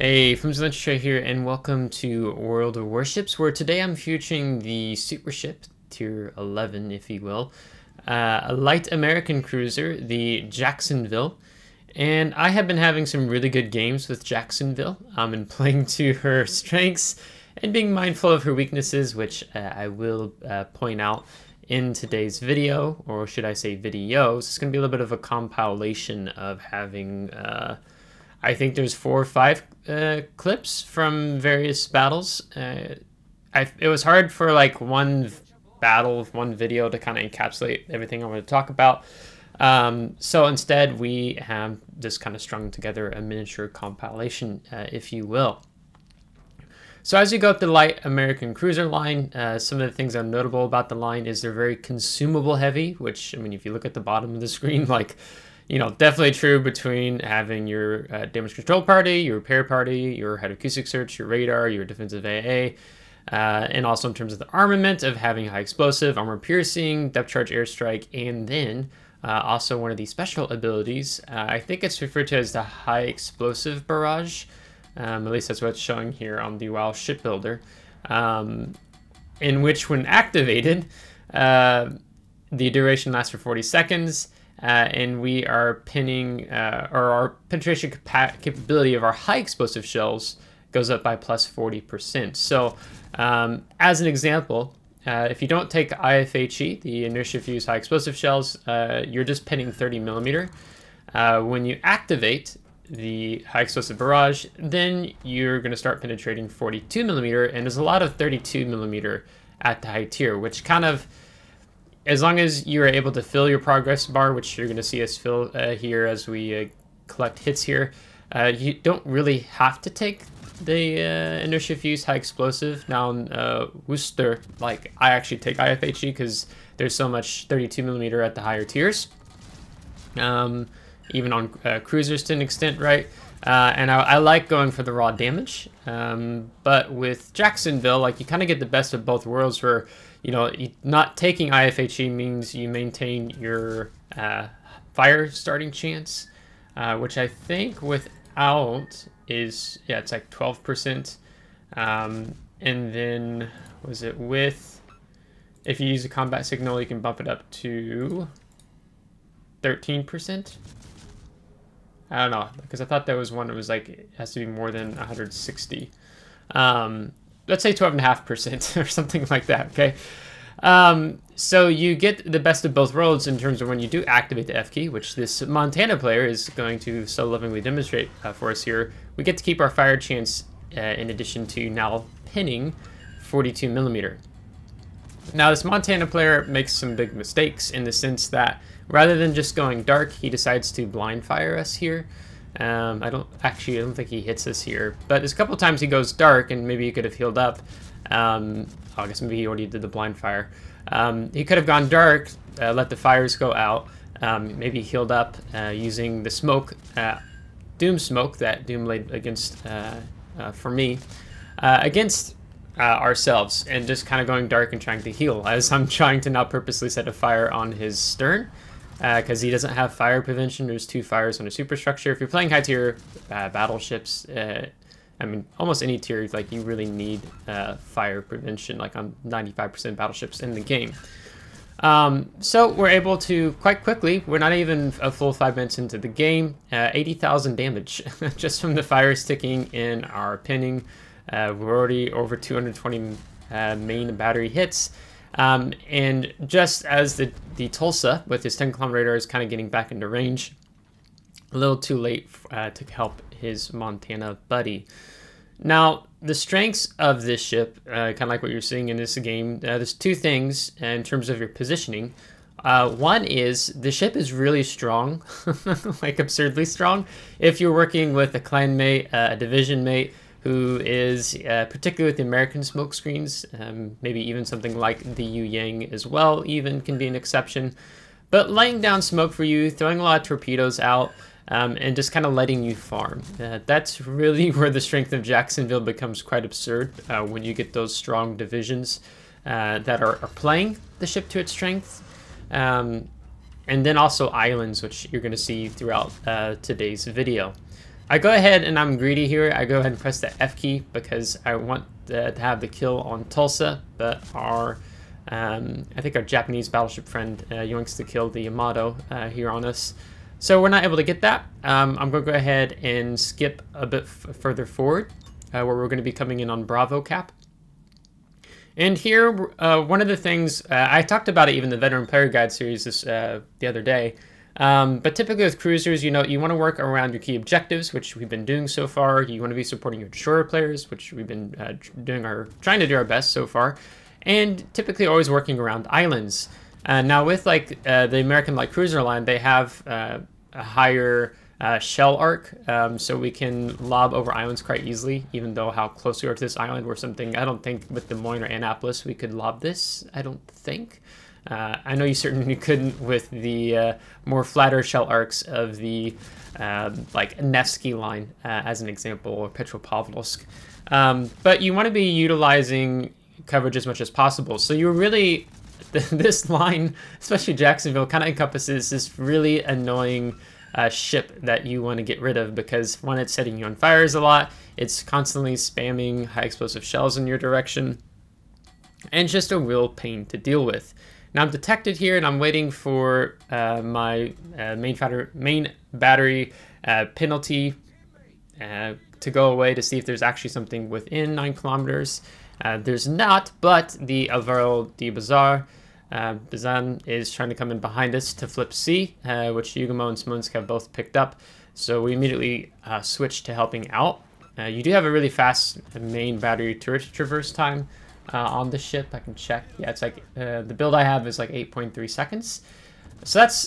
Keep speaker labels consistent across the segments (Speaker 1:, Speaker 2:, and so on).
Speaker 1: Hey, FlimsyLunchTray here, and welcome to World of Warships, where today I'm featuring the Supership, tier 11, if you will, a light American cruiser, the Jacksonville, and I have been having some really good games with Jacksonville, and playing to her strengths and being mindful of her weaknesses, which I will point out in today's video, or should I say videos. It's going to be a little bit of a compilation of having... I think there's 4 or 5 clips from various battles. It was hard for like one battle, one video to kind of encapsulate everything I want to talk about. So instead we have just kind of strung together a miniature compilation, if you will. So as you go up the light American cruiser line, some of the things that are notable about the line is they're very consumable heavy, which, I mean, if you look at the bottom of the screen, like, you know, definitely true between having your damage control party, your repair party, your head acoustic search, your radar, your defensive AA, and also in terms of the armament of having high explosive, armor piercing, depth charge airstrike, and then also one of the special abilities. I think it's referred to as the high explosive barrage. At least that's what it's showing here on the WoW shipbuilder, in which when activated, the duration lasts for 40 seconds. And we are pinning, or our penetration capability of our high explosive shells goes up by plus 40%. So, as an example, if you don't take IFHE, the inertia fuse high explosive shells, you're just pinning 30 millimeter. When you activate the high explosive barrage, then you're going to start penetrating 42 millimeter, and there's a lot of 32 millimeter at the high tier, which kind of, as long as you're able to fill your progress bar, which you're going to see us fill here as we collect hits here, you don't really have to take the inertia fuse high explosive. Now in Worcester, like, I actually take IFHE because there's so much 32 millimeter at the higher tiers, even on cruisers to an extent, right? And I like going for the raw damage, but with Jacksonville, like, you kind of get the best of both worlds, where, you know, not taking IFHE means you maintain your fire starting chance, which I think without is, yeah, it's like 12%. And then, was it with, if you use a combat signal, you can bump it up to 13%. I don't know, because I thought there was one that was like, it has to be more than 160. Let's say 12.5% or something like that, okay? So you get the best of both worlds in terms of when you do activate the F key, which this Montana player is going to so lovingly demonstrate for us here. We get to keep our fire chance in addition to now pinning 42 millimeter. Now this Montana player makes some big mistakes in the sense that rather than just going dark, he decides to blind fire us here. I don't think he hits us here, but there's a couple times he goes dark, and maybe he could have healed up. I guess maybe he already did the blind fire. He could have gone dark, let the fires go out, maybe healed up using the smoke, Doom smoke that Doom laid against, for me, against ourselves, and just kind of going dark and trying to heal, as I'm trying to now purposely set a fire on his stern. Because he doesn't have fire prevention. There's 2 fires on a superstructure. If you're playing high tier battleships, I mean, almost any tier, like, you really need fire prevention, like on 95% battleships in the game. So we're able to quite quickly, we're not even a full 5 minutes into the game, 80,000 damage just from the fires ticking in our pinning. We're already over 220 main battery hits. And just as the Tulsa with his 10-kilometer radar is kind of getting back into range, a little too late to help his Montana buddy. Now, the strengths of this ship, kind of like what you're seeing in this game, there's 2 things in terms of your positioning. One is the ship is really strong, like absurdly strong. If you're working with a clan mate, a division mate, who is, particularly with the American smoke screens, maybe even something like the Yu Yang as well, even can be an exception. But laying down smoke for you, throwing a lot of torpedoes out, and just kind of letting you farm. That's really where the strength of Jacksonville becomes quite absurd, when you get those strong divisions that are playing the ship to its strength. And then also islands, which you're going to see throughout today's video. I go ahead and I'm greedy here. I go ahead and press the F key because I want to have the kill on Tulsa, but our I think our Japanese battleship friend yoinks to kill the Yamato here on us. So we're not able to get that. I'm going to go ahead and skip a bit further forward where we're going to be coming in on Bravo Cap. And here, one of the things, I talked about it even in the Veteran Player Guide series the other day, but typically with cruisers, you want to work around your key objectives, which we've been doing so far. You want to be supporting your destroyer players, which we've been trying to do our best so far. And typically always working around islands. Now with like the American Light Cruiser line, they have a higher shell arc, so we can lob over islands quite easily, even though how close we are to this island or something. I don't think with Des Moines or Annapolis we could lob this, I don't think. I know you certainly couldn't with the more flatter shell arcs of the like Nevsky line as an example, or Petropavlovsk. But you want to be utilizing coverage as much as possible. So you really, this line, especially Jacksonville, kind of encompasses this really annoying ship that you want to get rid of, because one, it's setting you on fires a lot, it's constantly spamming high explosive shells in your direction, and just a real pain to deal with. Now I'm detected here and I'm waiting for my main battery penalty to go away to see if there's actually something within 9 kilometers. There's not, but the Alvaro de Bazan is trying to come in behind us to flip C, which Yugamo and Smolensk have both picked up. So we immediately switch to helping out. You do have a really fast main battery turret traverse time on the ship. I can check. Yeah, it's like the build I have is like 8.3 seconds. So that's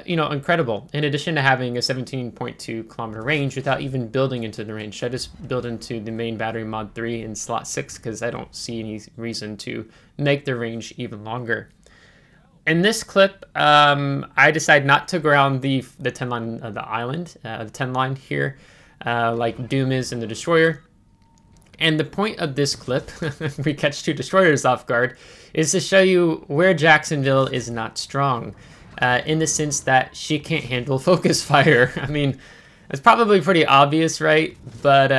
Speaker 1: incredible. In addition to having a 17.2 kilometer range without even building into the range. So I just build into the main battery mod 3 in slot 6 because I don't see any reason to make the range even longer. In this clip, I decide not to ground the 10 line of the island, the 10 line here, like Doom is in the destroyer. And the point of this clip, we catch 2 destroyers off guard, is to show you where Jacksonville is not strong. In the sense that she can't handle focus fire. I mean, it's probably pretty obvious, right? But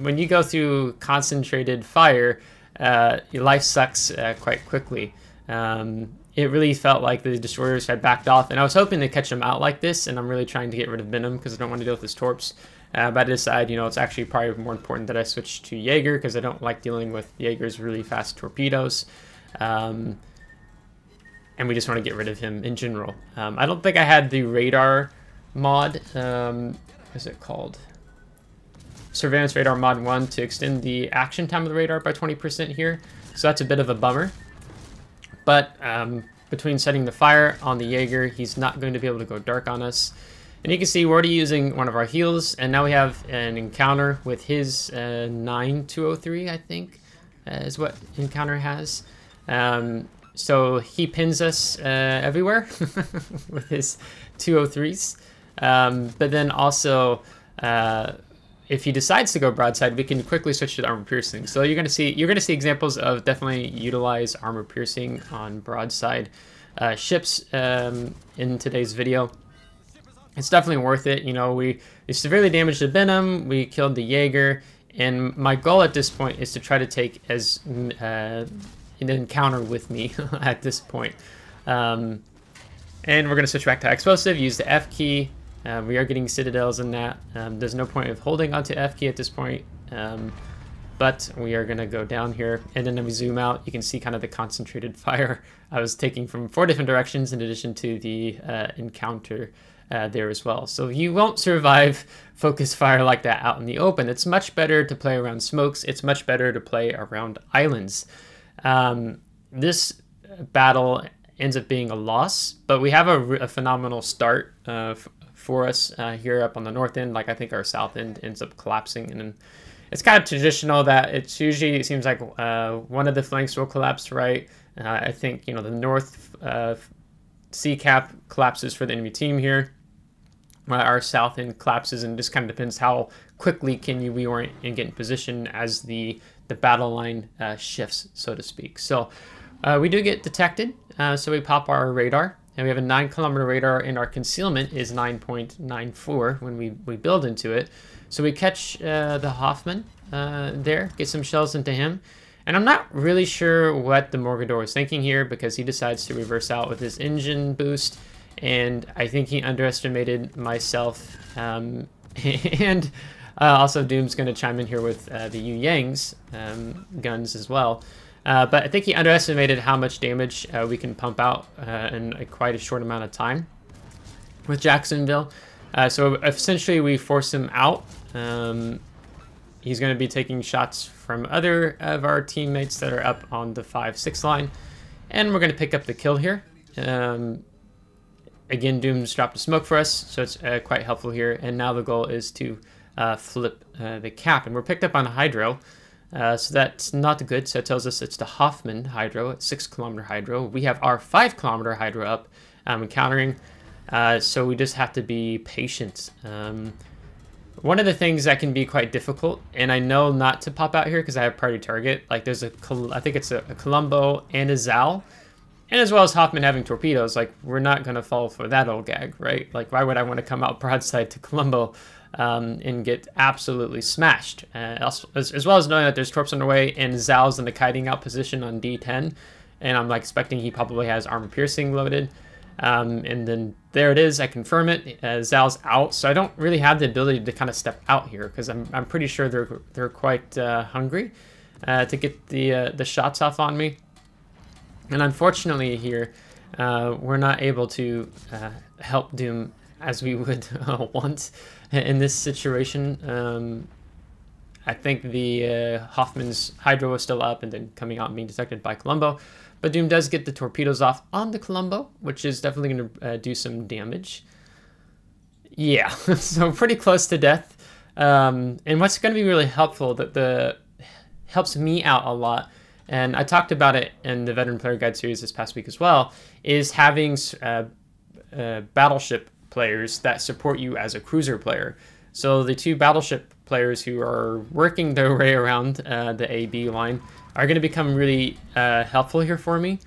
Speaker 1: when you go through concentrated fire, your life sucks quite quickly. It really felt like the destroyers had backed off, and I was hoping to catch them out like this, and I'm really trying to get rid of Venom because I don't want to deal with his torps. But I decided, it's actually probably more important that I switch to Jaeger because I don't like dealing with Jaeger's really fast torpedoes. And we just want to get rid of him in general. I don't think I had the radar mod, what is it called? Surveillance Radar Mod 1 to extend the action time of the radar by 20% here. So that's a bit of a bummer. But between setting the fire on the Jaeger, he's not going to be able to go dark on us. And you can see we're already using one of our heals, and now we have an encounter with his 9203, I think, is what encounter has. So he pins us everywhere with his 203s. But then also, if he decides to go broadside, we can quickly switch to armor piercing. So you're gonna see examples of definitely utilize armor piercing on broadside ships in today's video. It's definitely worth it. We severely damaged the Venom, we killed the Jaeger, and my goal at this point is to try to take as an encounter with me at this point. And we're going to switch back to explosive, use the F key. We are getting citadels in that. There's no point of holding onto F key at this point, but we are going to go down here, and then when we zoom out, you can see kind of the concentrated fire I was taking from 4 different directions in addition to the encounter there as well. So you won't survive focus fire like that out in the open. It's much better to play around smokes. It's much better to play around islands. This battle ends up being a loss, but we have a phenomenal start for us here up on the north end. Like I think our south end ends up collapsing, and it's kind of traditional that it seems like one of the flanks will collapse, right? I think the north C cap collapses for the enemy team here. Our south end collapses, and it just kind of depends how quickly can you reorient and get in position as the battle line shifts, so to speak. So we do get detected, so we pop our radar, and we have a 9-kilometer radar, and our concealment is 9.94 when we build into it. So we catch the Hoffman there, get some shells into him. And I'm not really sure what the Morgador was thinking here, because he decides to reverse out with his engine boost, and I think he underestimated myself. And also Doom's going to chime in here with the Yu Yang's guns as well. But I think he underestimated how much damage we can pump out in quite a short amount of time with Jacksonville. So essentially we force him out. He's going to be taking shots from other of our teammates that are up on the 5-6 line. And we're going to pick up the kill here. Again, Doom's dropped a smoke for us, so it's quite helpful here. And now the goal is to flip the cap. And we're picked up on Hydro, so that's not good. So it tells us it's the Hoffman Hydro, at 6-kilometer Hydro. We have our 5-kilometer Hydro up encountering, so we just have to be patient. One of the things that can be quite difficult, and I know not to pop out here because I have priority target, like there's I think it's a Colombo and a Zal, and as well as Hoffman having torpedoes, like we're not going to fall for that old gag, right? Like why would I want to come out broadside to Colombo and get absolutely smashed? As well as knowing that there's torps on the way, and Zal's in the kiting out position on D10, and I'm like expecting he probably has armor piercing loaded. And then there it is, I confirm it, Zal's out, so I don't really have the ability to kind of step out here, because I'm pretty sure they're quite hungry to get the shots off on me. And unfortunately here, we're not able to help Doom as we would want in this situation. I think the Hoffman's Hydro is still up and then coming out and being detected by Colombo. But Doom does get the torpedoes off on the Colombo, which is definitely going to do some damage. Yeah, so pretty close to death. And what's going to be really helpful, that helps me out a lot, and I talked about it in the Veteran Player Guide series this past week as well, is having battleship players that support you as a cruiser player. So the 2 battleship players who are working their way around the AB line are going to become really helpful here for me.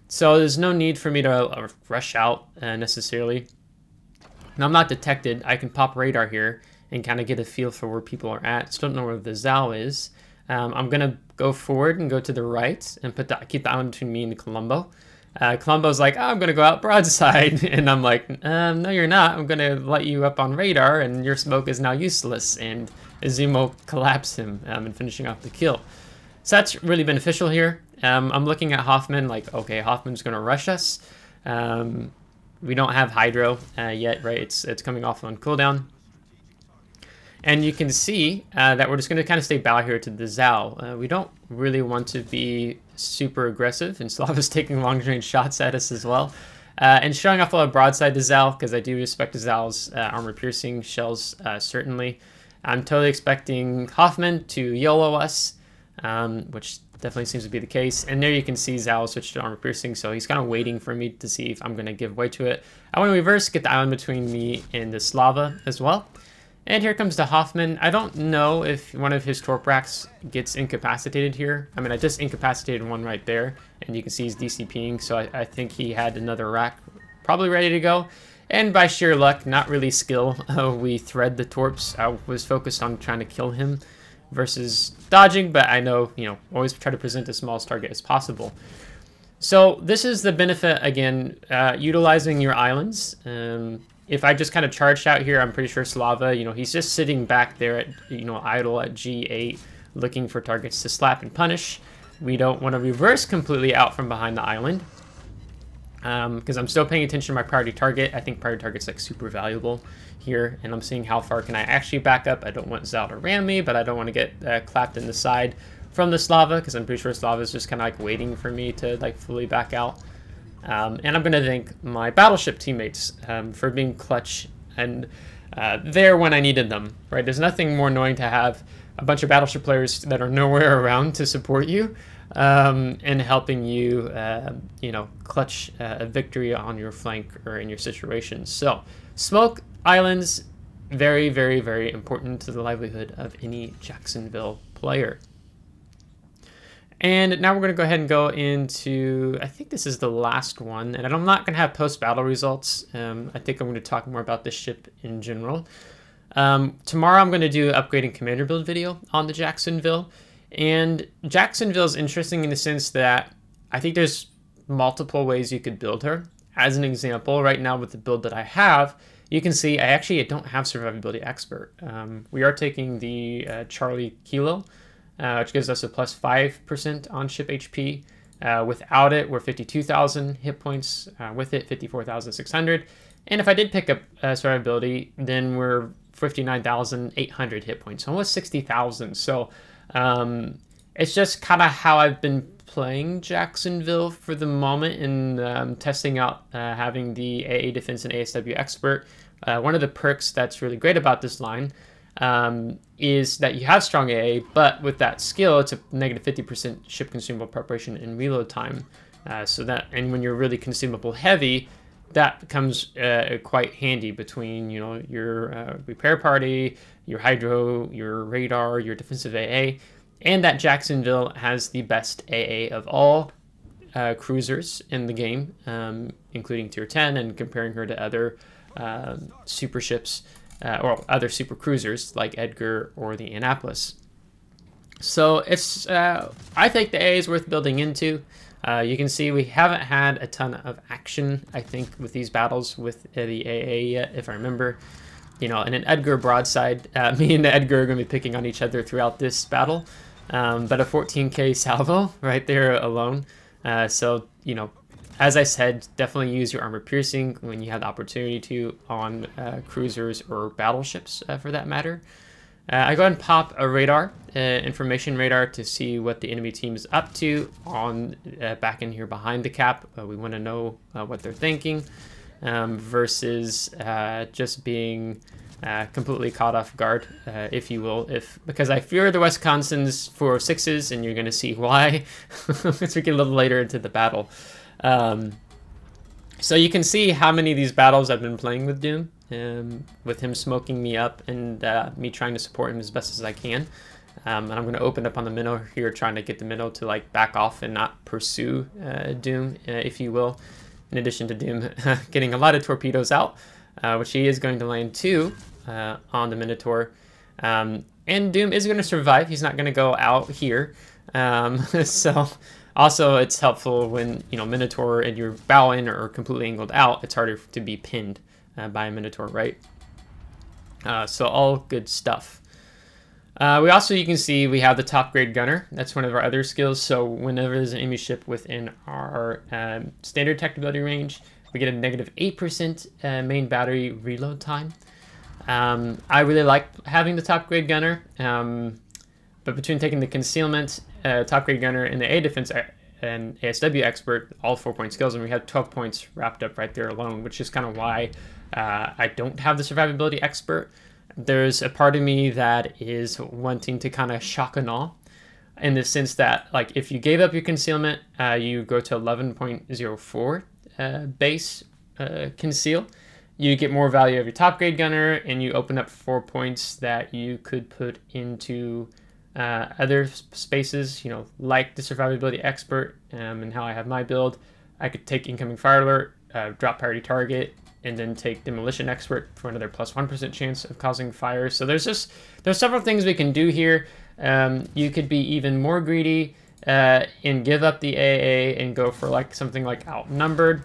Speaker 1: So there's no need for me to rush out necessarily. Now I'm not detected. I can pop radar here and kind of get a feel for where people are at. Still don't know where the Zal is. I'm going to go forward and go to the right and keep the island between me and Colombo. Colombo's like, oh, I'm going to go out broadside. And I'm like, no, you're not. I'm going to let you up on radar, and your smoke is now useless. And Izumo collapsed him and finishing off the kill. So that's really beneficial here. I'm looking at Hoffman like, okay, Hoffman's going to rush us. We don't have Hydro yet, right? It's coming off on cooldown. And you can see that we're just going to kind of stay bow here to the Zal. We don't really want to be super aggressive, and Slava's taking long-range shots at us as well. And showing off a lot of broadside to Zal, because I do respect Zal's armor-piercing shells, certainly. I'm totally expecting Hoffman to YOLO us, which definitely seems to be the case. And there you can see Zal switch to armor piercing, so he's kind of waiting for me to see if I'm going to give way to it. I want to reverse, get the island between me and the Slava as well. And here comes the Hoffman. I don't know if one of his torp racks gets incapacitated here. I mean, I just incapacitated one right there, and you can see he's DCPing, so I think he had another rack probably ready to go. And by sheer luck, not really skill, we thread the torps. I was focused on trying to kill him versus dodging, but I know, always try to present the smallest target as possible. So this is the benefit, again, utilizing your islands. If I just kind of charged out here, I'm pretty sure Slava, he's just sitting back there at, idle at G8, looking for targets to slap and punish. We don't want to reverse completely out from behind the island, because I'm still paying attention to my priority target. I think priority target's like super valuable here, and I'm seeing how far can I actually back up. I don't want Zal to ram me, but I don't want to get clapped in the side from the Slava, because I'm pretty sure Slava's just kind of like waiting for me to like fully back out. And I'm going to thank my battleship teammates for being clutch and there when I needed them, right? There's nothing more annoying to have a bunch of battleship players that are nowhere around to support you and helping you, clutch a victory on your flank or in your situation. So, smoke islands, very, very, very important to the livelihood of any Jacksonville player. And now we're going to go ahead and go into, I think this is the last one, and I'm not going to have post-battle results. I think I'm going to talk more about this ship in general. Tomorrow I'm going to do an upgrading commander build video on the Jacksonville. And Jacksonville is interesting in the sense that I think there's multiple ways you could build her. As an example, right now with the build that I have, you can see I don't have survivability expert. We are taking the Charlie Kilo, which gives us a plus 5% on ship HP. Without it, we're 52,000 hit points. With it, 54,600. And if I did pick up survivability, then we're 59,800 hit points, almost 60,000. So it's just kind of how I've been playing Jacksonville for the moment, and testing out having the AA defense and ASW expert. One of the perks that's really great about this line is that you have strong AA, but with that skill, it's a negative 50% ship consumable preparation and reload time. And when you're really consumable heavy, that becomes quite handy between, you know, your repair party, your hydro, your radar, your defensive AA, and that Jacksonville has the best AA of all cruisers in the game, including tier 10, and comparing her to other super ships or other super cruisers like Edgar or the Annapolis. So it's I think the AA is worth building into. You can see we haven't had a ton of action, I think, with these battles with the AA yet, if I remember. You know, in an Edgar broadside, me and Edgar are going to be picking on each other throughout this battle. But a 14k salvo right there alone. So, you know, as I said, definitely use your armor piercing when you have the opportunity to on cruisers or battleships for that matter. I go ahead and pop a radar, information radar, to see what the enemy team is up to on back in here behind the cap. We want to know what they're thinking versus just being completely caught off guard, if you will, because I fear the Wisconsin's 406s, and you're going to see why as we get a little later into the battle. So you can see how many of these battles I've been playing with Doom, with him smoking me up and me trying to support him as best as I can. And I'm going to open up on the minnow here, trying to get the minnow to like back off and not pursue Doom, if you will, in addition to Doom getting a lot of torpedoes out, which he is going to land too. On the Minotaur, and Doom is going to survive. He's not going to go out here. So also it's helpful when, you know, Minotaur and your bow in are completely angled out. It's harder to be pinned by a Minotaur, right? So all good stuff. We also, you can see we have the top grade gunner. That's one of our other skills. So whenever there's an enemy ship within our standard technical range, we get a negative 8% main battery reload time. I really like having the top grade gunner, but between taking the concealment, top grade gunner, and the A defense and ASW expert, all 4-point skills, and we have 12 points wrapped up right there alone, which is kind of why I don't have the survivability expert. There's a part of me that is wanting to kind of shock and awe, in the sense that, like, if you gave up your concealment, you go to 11.04 base conceal. You get more value of your top grade gunner, and you open up 4 points that you could put into other spaces, you know, like the survivability expert, and how I have my build. I could take incoming fire alert, drop priority target, and then take demolition expert for another plus 1% chance of causing fire. So there's several things we can do here. You could be even more greedy and give up the AA and go for like something like outnumbered,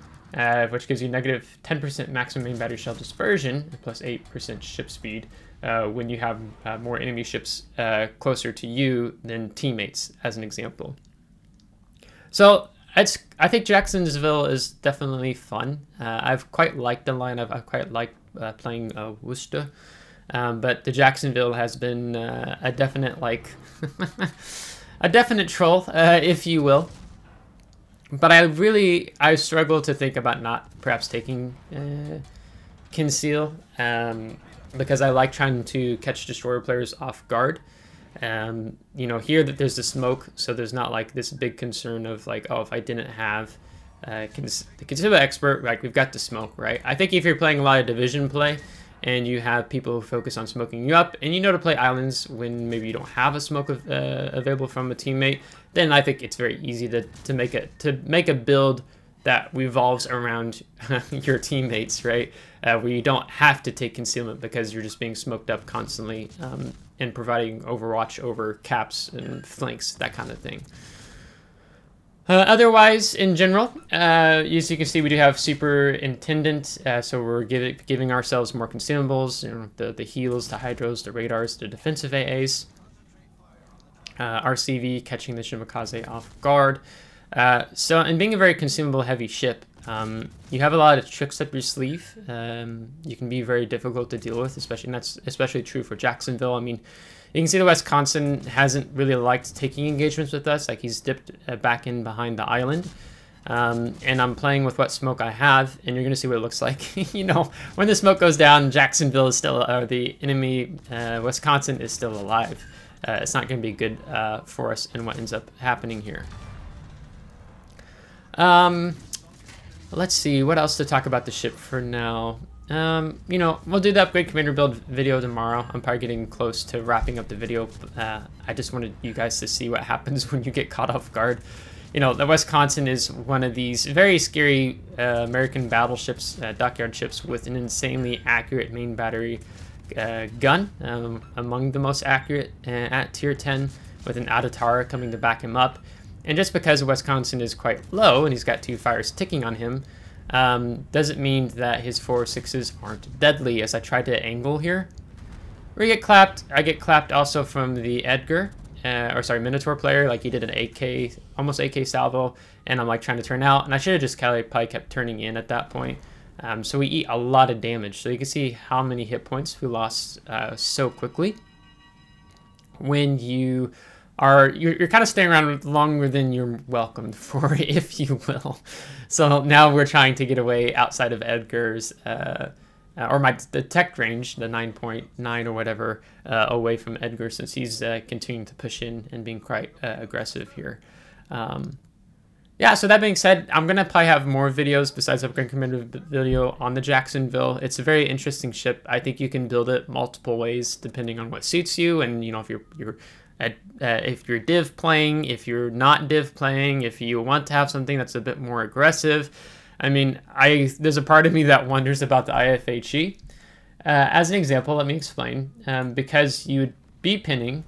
Speaker 1: which gives you negative 10% maximum main battery shell dispersion, plus 8% ship speed when you have more enemy ships closer to you than teammates, as an example. So I think Jacksonville is definitely fun. I've quite liked the line. I've quite liked playing Worcester, but the Jacksonville has been a definite a definite troll, if you will. But I struggle to think about not perhaps taking Conceal, because I like trying to catch destroyer players off guard. You know, here that there's the smoke, so there's not like this big concern of like, oh, if I didn't have the Conceal expert, like we've got the smoke, right? I think if you're playing a lot of division play and you have people who focus on smoking you up, and you know to play islands when maybe you don't have a smoke available from a teammate, then I think it's very easy to make a build that revolves around your teammates, right? Where you don't have to take concealment because you're just being smoked up constantly and providing overwatch over caps and flanks, that kind of thing. Otherwise, in general, as you can see, we do have Superintendent, so we're giving ourselves more consumables, you know, the heals, the hydros, the radars, the defensive AAs. RCV, catching the Shimakaze off guard. So, and being a very consumable heavy ship, you have a lot of tricks up your sleeve. You can be very difficult to deal with, especially, and that's especially true for Jacksonville. I mean, you can see the Wisconsin hasn't really liked taking engagements with us. Like, he's dipped back in behind the island. And I'm playing with what smoke I have, and you're going to see what it looks like. You know, when the smoke goes down, Jacksonville is still, or the enemy Wisconsin is still alive. It's not going to be good for us and what ends up happening here. Let's see, what else to talk about the ship for now. You know, we'll do the upgrade commander build video tomorrow. I'm probably getting close to wrapping up the video. I just wanted you guys to see what happens when you get caught off guard. You know, the Wisconsin is one of these very scary American battleships, dockyard ships with an insanely accurate main battery gun, among the most accurate at tier 10, with an Adatara coming to back him up. And just because Wisconsin is quite low and he's got 2 fires ticking on him, doesn't mean that his 4.6s aren't deadly, as I tried to angle here. Where you get clapped, I get clapped also from the Edgar, or sorry, Minotaur player, like he did an AK, almost AK salvo, and I'm like trying to turn out, and I should have just probably kept turning in at that point. So we eat a lot of damage, so you can see how many hit points we lost so quickly. When you are, you're kind of staying around longer than you're welcomed for, if you will. So now we're trying to get away outside of Edgar's, or the tech range, the 9.9 or whatever, away from Edgar, since he's continuing to push in and being quite aggressive here. Yeah, so that being said, I'm going to probably have more videos besides the upgrade commander video on the Jacksonville. It's a very interesting ship. I think you can build it multiple ways depending on what suits you, and you know, if you're div playing, if you're not div playing, if you want to have something that's a bit more aggressive. I mean, there's a part of me that wonders about the IFHE. As an example, let me explain. Because you would be pinning,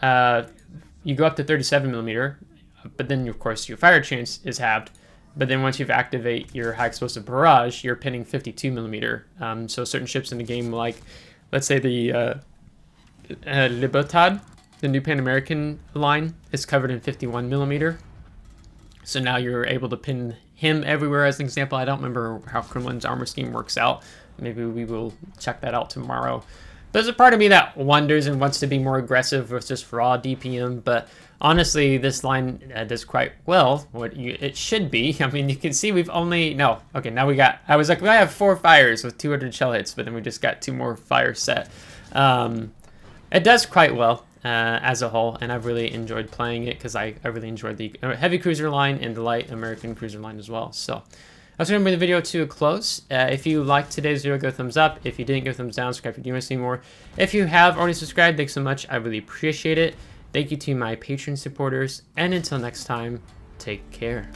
Speaker 1: you go up to 37mm, but then of course your fire chance is halved. But then once you've activate your high explosive barrage, you're pinning 52mm. So certain ships in the game, like let's say the Libertad, the new Pan American line, is covered in 51mm. So now you're able to pin him everywhere, as an example. I don't remember how Kremlin's armor scheme works out. Maybe we will check that out tomorrow. There's a part of me that wonders and wants to be more aggressive with just raw DPM, but honestly, this line does quite well what it should be. I mean, you can see we've only, no, okay, now we got, I was like, I have 4 fires with 200 shell hits, but then we just got 2 more fires set. It does quite well as a whole, and I've really enjoyed playing it because I really enjoyed the heavy cruiser line and the light American cruiser line as well. So that's going to bring the video to a close. If you liked today's video, go thumbs up. If you didn't, go thumbs down. Subscribe if you want to see more. If you have already subscribed, thanks so much. I really appreciate it. Thank you to my Patreon supporters, and until next time, take care.